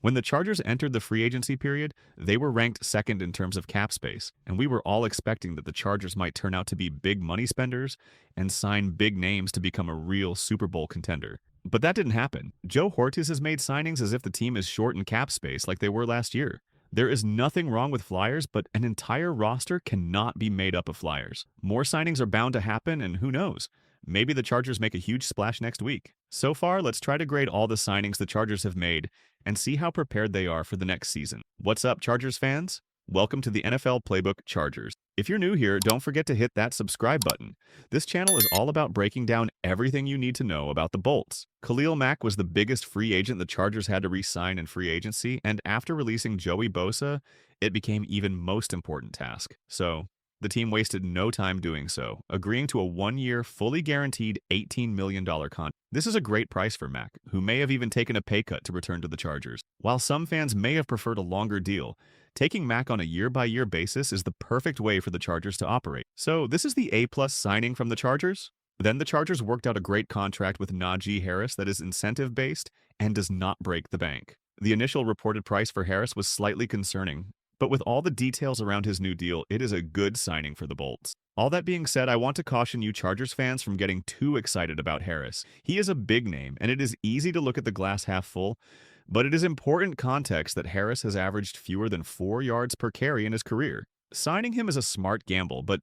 When the Chargers entered the free agency period, they were ranked second in terms of cap space, and we were all expecting that the Chargers might turn out to be big money spenders and sign big names to become a real Super Bowl contender. But that didn't happen. Joe Hortiz has made signings as if the team is short in cap space like they were last year. There is nothing wrong with flyers, but an entire roster cannot be made up of flyers. More signings are bound to happen, and who knows? Maybe the Chargers make a huge splash next week. So far, let's try to grade all the signings the Chargers have made and see how prepared they are for the next season. What's up, Chargers fans? Welcome to the NFL Playbook Chargers. If you're new here, don't forget to hit that subscribe button. This channel is all about breaking down everything you need to know about the Bolts. Khalil Mack was the biggest free agent the Chargers had to re-sign in free agency, and after releasing Joey Bosa, it became even most important task. So, the team wasted no time doing so, agreeing to a one-year, fully guaranteed $18 million contract. This is a great price for Mack, who may have even taken a pay cut to return to the Chargers. While some fans may have preferred a longer deal, taking Mack on a year-by-year basis is the perfect way for the Chargers to operate. So this is the A-plus signing from the Chargers? Then the Chargers worked out a great contract with Najee Harris that is incentive-based and does not break the bank. The initial reported price for Harris was slightly concerning, but with all the details around his new deal, it is a good signing for the Bolts. All that being said, I want to caution you Chargers fans from getting too excited about Harris. He is a big name, and it is easy to look at the glass half full, but it is important context that Harris has averaged fewer than 4 yards per carry in his career. Signing him is a smart gamble, but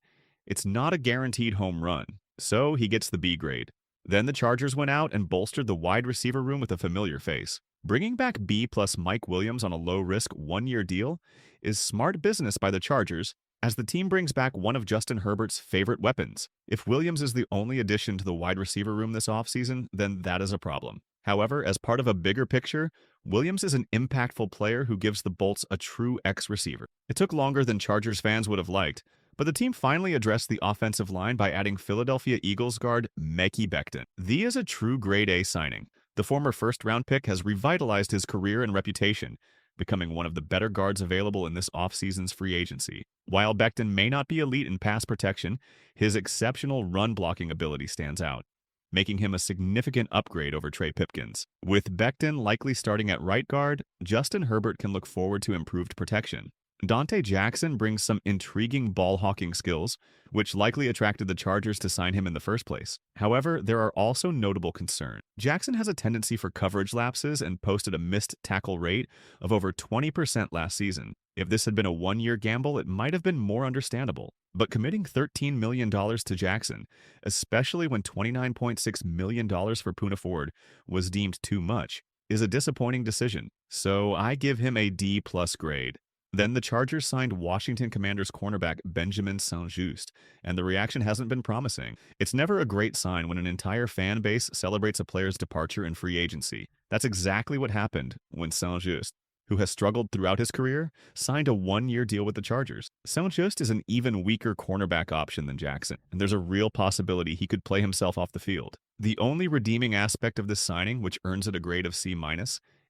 it's not a guaranteed home run, so he gets the B grade. Then the Chargers went out and bolstered the wide receiver room with a familiar face. Bringing back B plus Mike Williams on a low-risk one-year deal is smart business by the Chargers, as the team brings back one of Justin Herbert's favorite weapons. If Williams is the only addition to the wide receiver room this offseason, then that is a problem. However, as part of a bigger picture, Williams is an impactful player who gives the Bolts a true X receiver. It took longer than Chargers fans would have liked, but the team finally addressed the offensive line by adding Philadelphia Eagles guard Mekhi Becton. The is a true grade A signing. The former first-round pick has revitalized his career and reputation, becoming one of the better guards available in this offseason's free agency. While Becton may not be elite in pass protection, his exceptional run-blocking ability stands out, making him a significant upgrade over Trey Pipkins. With Becton likely starting at right guard, Justin Herbert can look forward to improved protection. Donte Jackson brings some intriguing ball-hawking skills, which likely attracted the Chargers to sign him in the first place. However, there are also notable concerns. Jackson has a tendency for coverage lapses and posted a missed tackle rate of over 20% last season. If this had been a one-year gamble, it might have been more understandable. But committing $13 million to Jackson, especially when $29.6 million for Poona Ford was deemed too much, is a disappointing decision. So I give him a D+ grade. Then the Chargers signed Washington Commanders cornerback Benjamin St-Juste, and the reaction hasn't been promising. It's never a great sign when an entire fan base celebrates a player's departure in free agency. That's exactly what happened when St-Juste, who has struggled throughout his career, signed a one-year deal with the Chargers. St-Juste is an even weaker cornerback option than Jackson, and there's a real possibility he could play himself off the field. The only redeeming aspect of this signing, which earns it a grade of C-,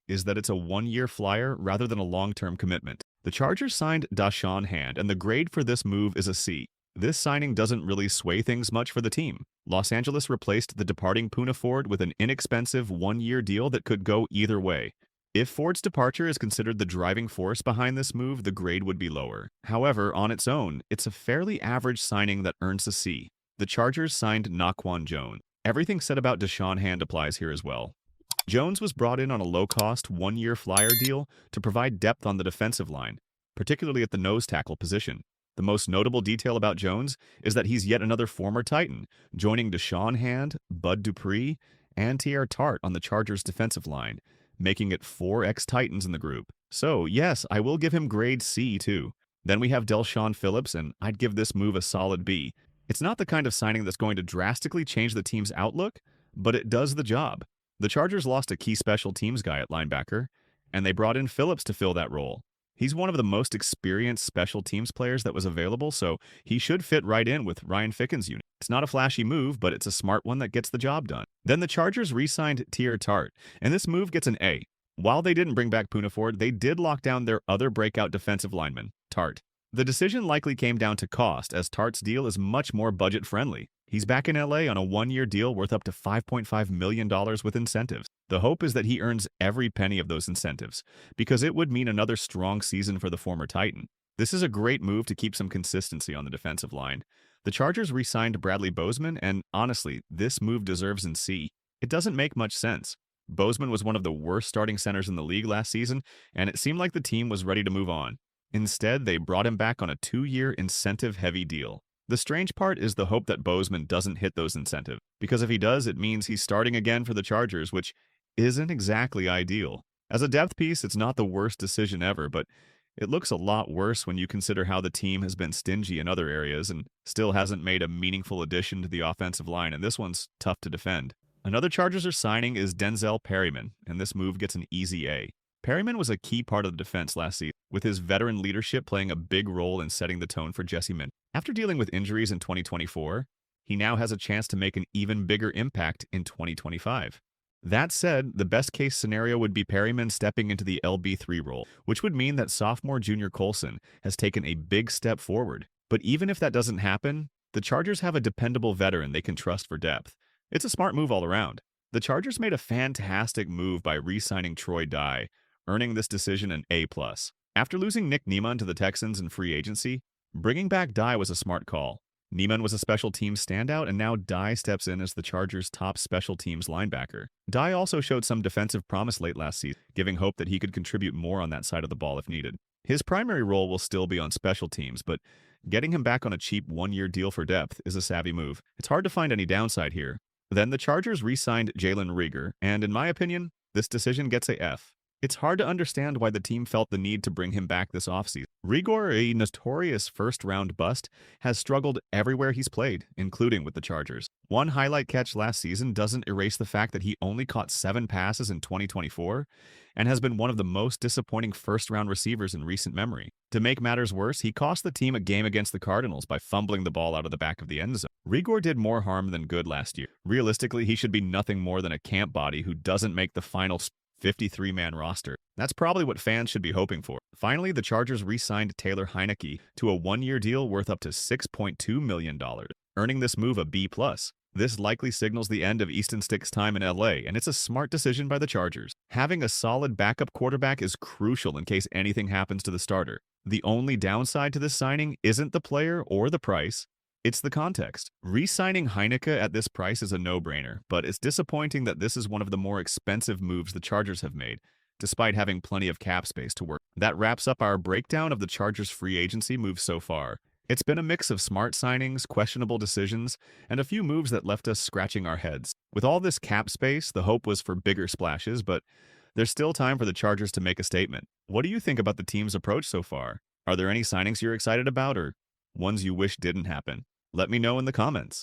is that it's a one-year flyer rather than a long-term commitment. The Chargers signed Da'Shaun Hand, and the grade for this move is a C. This signing doesn't really sway things much for the team. Los Angeles replaced the departing Poona Ford with an inexpensive one-year deal that could go either way. If Ford's departure is considered the driving force behind this move, the grade would be lower. However, on its own, it's a fairly average signing that earns a C. The Chargers signed Naquan Jones. Everything said about Da'Shaun Hand applies here as well. Jones was brought in on a low-cost, one-year flyer deal to provide depth on the defensive line, particularly at the nose tackle position. The most notable detail about Jones is that he's yet another former Titan, joining Da'Shaun Hand, Bud Dupree, and Teair Tart on the Chargers' defensive line, making it 4 ex-Titans in the group. So, yes, I will give him grade C, too. Then we have Del'Shawn Phillips, and I'd give this move a solid B. It's not the kind of signing that's going to drastically change the team's outlook, but it does the job. The Chargers lost a key special teams guy at linebacker, and they brought in Phillips to fill that role. He's one of the most experienced special teams players that was available, so he should fit right in with Ryan Ficken's unit. It's not a flashy move, but it's a smart one that gets the job done. Then the Chargers re-signed Teair Tart, and this move gets an A. While they didn't bring back Poona Ford, they did lock down their other breakout defensive lineman, Tart. The decision likely came down to cost, as Tart's deal is much more budget-friendly. He's back in LA on a one-year deal worth up to $5.5 million with incentives. The hope is that he earns every penny of those incentives, because it would mean another strong season for the former Titan. This is a great move to keep some consistency on the defensive line. The Chargers re-signed Bradley Bozeman, and honestly, this move deserves an C. It doesn't make much sense. Bozeman was one of the worst starting centers in the league last season, and it seemed like the team was ready to move on. Instead, they brought him back on a 2-year incentive-heavy deal. The strange part is the hope that Bozeman doesn't hit those incentives, because if he does, it means he's starting again for the Chargers, which isn't exactly ideal. As a depth piece, it's not the worst decision ever, but it looks a lot worse when you consider how the team has been stingy in other areas and still hasn't made a meaningful addition to the offensive line, and this one's tough to defend. Another Chargers are signing is Denzel Perryman, and this move gets an easy A. Perryman was a key part of the defense last season, with his veteran leadership playing a big role in setting the tone for Jesse Mint. After dealing with injuries in 2024, he now has a chance to make an even bigger impact in 2025. That said, the best-case scenario would be Perryman stepping into the LB3 role, which would mean that sophomore Junior Colson has taken a big step forward. But even if that doesn't happen, the Chargers have a dependable veteran they can trust for depth. It's a smart move all around. The Chargers made a fantastic move by re-signing Troy Dye, earning this decision an A+. After losing Nick Niemann to the Texans in free agency, bringing back Dye was a smart call. Niemann was a special teams standout, and now Dye steps in as the Chargers' top special teams linebacker. Dye also showed some defensive promise late last season, giving hope that he could contribute more on that side of the ball if needed. His primary role will still be on special teams, but getting him back on a cheap one-year deal for depth is a savvy move. It's hard to find any downside here. Then the Chargers re-signed Jalen Reagor, and in my opinion, this decision gets a F. It's hard to understand why the team felt the need to bring him back this offseason. Reagor, a notorious first-round bust, has struggled everywhere he's played, including with the Chargers. One highlight catch last season doesn't erase the fact that he only caught 7 passes in 2024 and has been one of the most disappointing first-round receivers in recent memory. To make matters worse, he cost the team a game against the Cardinals by fumbling the ball out of the back of the end zone. Reagor did more harm than good last year. Realistically, he should be nothing more than a camp body who doesn't make the final 53-man roster. That's probably what fans should be hoping for. Finally, the Chargers re-signed Taylor Heinicke to a one-year deal worth up to $6.2 million, earning this move a B+. This likely signals the end of Easton Stick's time in LA, and it's a smart decision by the Chargers. Having a solid backup quarterback is crucial in case anything happens to the starter. The only downside to this signing isn't the player or the price, it's the context. Re-signing Heinicke at this price is a no-brainer, but it's disappointing that this is one of the more expensive moves the Chargers have made, despite having plenty of cap space to work. That wraps up our breakdown of the Chargers' free agency moves so far. It's been a mix of smart signings, questionable decisions, and a few moves that left us scratching our heads. With all this cap space, the hope was for bigger splashes, but there's still time for the Chargers to make a statement. What do you think about the team's approach so far? Are there any signings you're excited about or ones you wish didn't happen? Let me know in the comments.